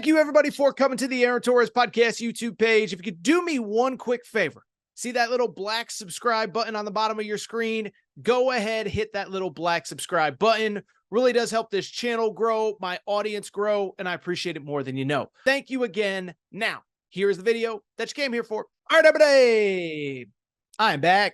Thank you, everybody, for coming to the Aaron Torres Podcast YouTube page. If you could do me one quick favor, see that little black subscribe button on the bottom of your screen? Go ahead, hit that little black subscribe button. Really does help this channel grow, my audience grow, and I appreciate it more than you know. Thank you again. Now, here's the video that you came here for. All right, everybody, I'm back.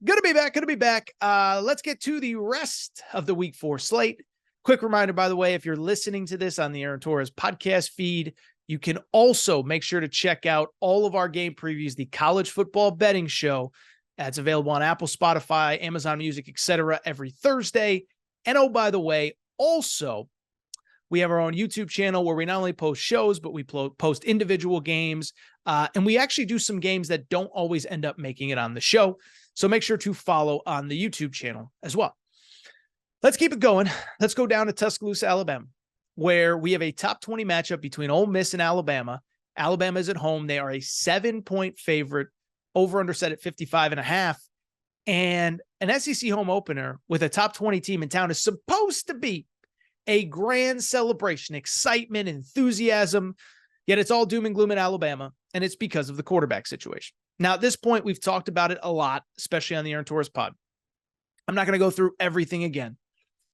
Good to be back. Let's get to the rest of the Week 4 slate. Quick reminder, by the way, if you're listening to this on the Aaron Torres podcast feed, you can also make sure to check out all of our game previews, the college football betting show. That's available on Apple, Spotify, Amazon Music, etc. every Thursday. And oh, by the way, also, we have our own YouTube channel where we not only post shows, but we post individual games. And we actually do some games that don't always end up making it on the show. So make sure to follow on the YouTube channel as well. Let's keep it going. Let's go down to Tuscaloosa, Alabama, where we have a top 20 matchup between Ole Miss and Alabama. Alabama is at home. They are a 7-point favorite, over-under set at 55.5. And an SEC home opener with a top 20 team in town is supposed to be a grand celebration, excitement, enthusiasm, yet it's all doom and gloom in Alabama, and it's because of the quarterback situation. Now, at this point, we've talked about it a lot, especially on the Aaron Torres pod. I'm not going to go through everything again.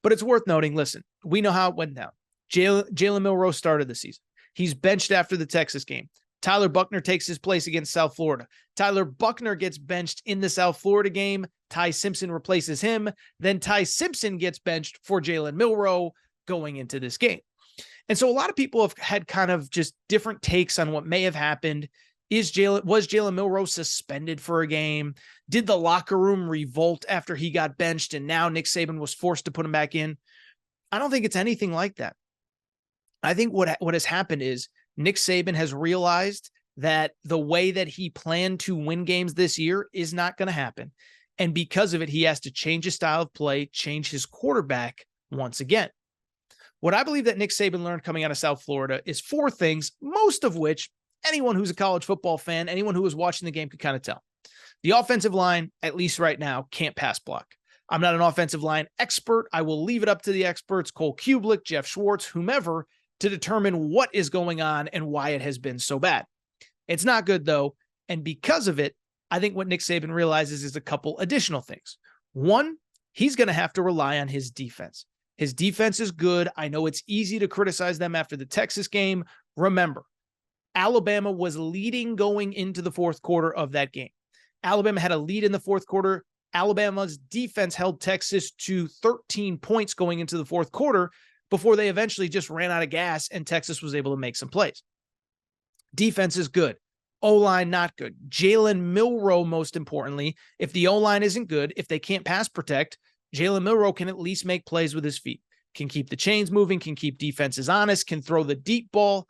But it's worth noting, listen, we know how it went down. Jalen Milroe started the season. He's benched after the Texas game. Tyler Buckner takes his place against South Florida. Tyler Buckner gets benched in the South Florida game. Ty Simpson replaces him. Then Ty Simpson gets benched for Jalen Milroe going into this game. And so a lot of people have had kind of just different takes on what may have happened. Was Jalen Milroe suspended for a game? Did the locker room revolt after he got benched and now Nick Saban was forced to put him back in? I don't think it's anything like that. I think what has happened is Nick Saban has realized that the way that he planned to win games this year is not going to happen. And because of it, he has to change his style of play, change his quarterback once again. What I believe that Nick Saban learned coming out of South Florida is 4 things, most of which anyone who's a college football fan, anyone who was watching the game could kind of tell. The offensive line, at least right now, can't pass block. I'm not an offensive line expert. I will leave it up to the experts, Cole Kubelik, Jeff Schwartz, whomever, to determine what is going on and why it has been so bad. It's not good, though. And because of it, I think what Nick Saban realizes is a couple additional things. One, he's going to have to rely on his defense. His defense is good. I know it's easy to criticize them after the Texas game. Remember, Alabama was leading going into the fourth quarter of that game. Alabama had a lead in the fourth quarter. Alabama's defense held Texas to 13 points going into the fourth quarter before they eventually just ran out of gas and Texas was able to make some plays. Defense is good. O-line not good. Jalen Milroe, most importantly, if the O-line isn't good, if they can't pass protect, Jalen Milroe can at least make plays with his feet, can keep the chains moving, can keep defenses honest, can throw the deep ball.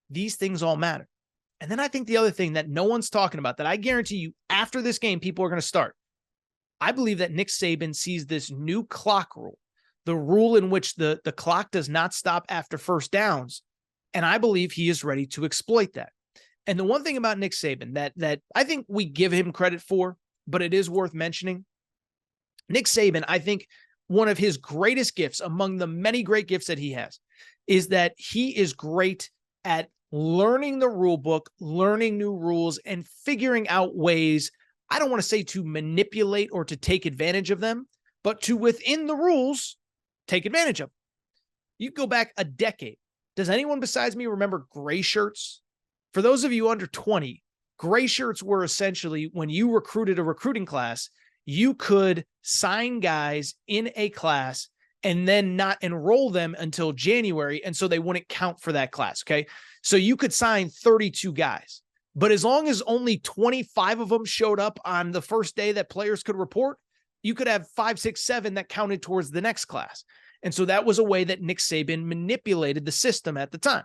These things all matter. And then I think the other thing that no one's talking about that I guarantee you after this game, people are going to start. I believe that Nick Saban sees this new clock rule, the rule in which the clock does not stop after first downs. And I believe he is ready to exploit that. And the one thing about Nick Saban that I think we give him credit for, but it is worth mentioning, Nick Saban, I think one of his greatest gifts among the many great gifts that he has is that he is great at learning the rule book, learning new rules, and figuring out ways, I don't want to say to manipulate or to take advantage of them, but to within the rules, take advantage of them. You go back a decade. Does anyone besides me remember gray shirts? For those of you under 20, gray shirts were essentially when you recruited a recruiting class, you could sign guys in a class and then not enroll them until January. And so they wouldn't count for that class. Okay. So you could sign 32 guys, but as long as only 25 of them showed up on the first day that players could report, you could have 5, 6, 7 that counted towards the next class. And so that was a way that Nick Saban manipulated the system at the time.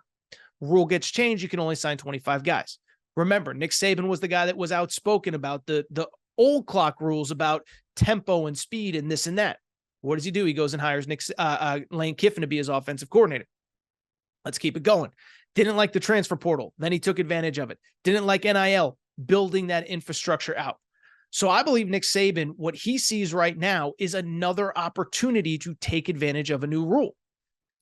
Rule gets changed. You can only sign 25 guys. Remember, Nick Saban was the guy that was outspoken about the old clock rules about tempo and speed and this and that. What does he do? He goes and hires Lane Kiffin to be his offensive coordinator. Let's keep it going. Didn't like the transfer portal. Then he took advantage of it. Didn't like NIL, building that infrastructure out. So I believe Nick Saban, what he sees right now is another opportunity to take advantage of a new rule.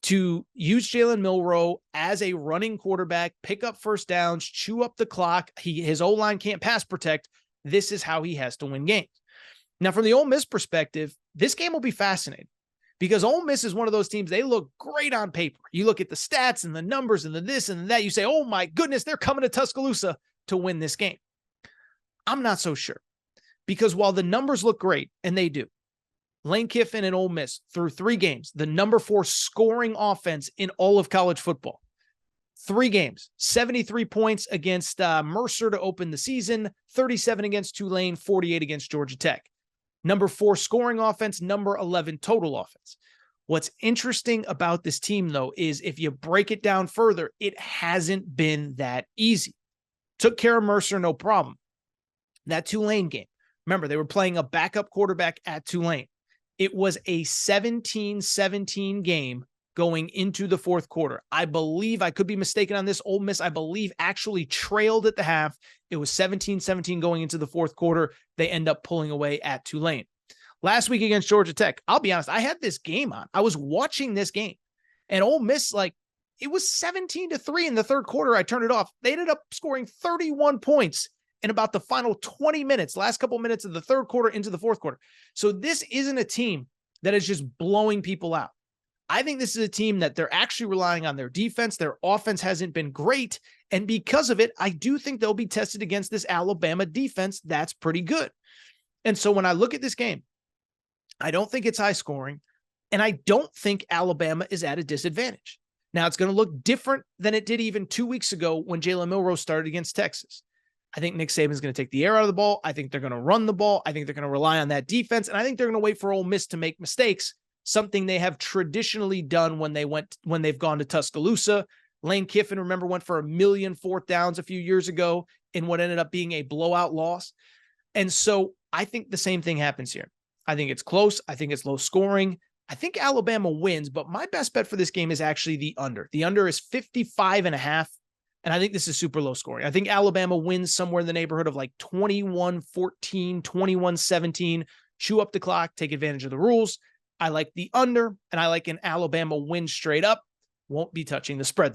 to use Jalen Milroe as a running quarterback, pick up first downs, chew up the clock. His O-line can't pass protect. This is how he has to win games. Now, from the Ole Miss perspective, this game will be fascinating because Ole Miss is one of those teams, they look great on paper. You look at the stats and the numbers and the this and that, you say, oh my goodness, they're coming to Tuscaloosa to win this game. I'm not so sure because while the numbers look great, and they do, Lane Kiffin and Ole Miss through 3 games, the number 4 scoring offense in all of college football. 3 games, 73 points against Mercer to open the season, 37 against Tulane, 48 against Georgia Tech. Number 4 scoring offense, number 11 total offense. What's interesting about this team, though, is if you break it down further, it hasn't been that easy. Took care of Mercer, no problem. That Tulane game, remember, they were playing a backup quarterback at Tulane. It was a 17-17 game going into the fourth quarter. I believe, I could be mistaken on this, Ole Miss, I believe, actually trailed at the half. It was 17-17 going into the fourth quarter. They end up pulling away at Tulane. Last week against Georgia Tech, I'll be honest, I had this game on. I was watching this game, and Ole Miss, it was 17-3 in the third quarter. I turned it off. They ended up scoring 31 points in about the final 20 minutes, last couple minutes of the third quarter into the fourth quarter. So this isn't a team that is just blowing people out. I think this is a team that they're actually relying on their defense. Their offense hasn't been great. And because of it, I do think they'll be tested against this Alabama defense that's pretty good. And so when I look at this game, I don't think it's high scoring, and I don't think Alabama is at a disadvantage. Now, it's going to look different than it did even 2 weeks ago when Jalen Milroe started against Texas. I think Nick Saban's going to take the air out of the ball. I think they're going to run the ball. I think they're going to rely on that defense. And I think they're going to wait for Ole Miss to make mistakes, something they have traditionally done when they've gone to Tuscaloosa. Lane Kiffin, remember, went for 1 million fourth downs a few years ago in what ended up being a blowout loss. And so I think the same thing happens here. I think it's close. I think it's low scoring. I think Alabama wins, but my best bet for this game is actually the under. The under is 55.5. And I think this is super low scoring. I think Alabama wins somewhere in the neighborhood of 21-14, 21-17, chew up the clock, take advantage of the rules. I like the under, and I like an Alabama win straight up. Won't be touching the spread, though.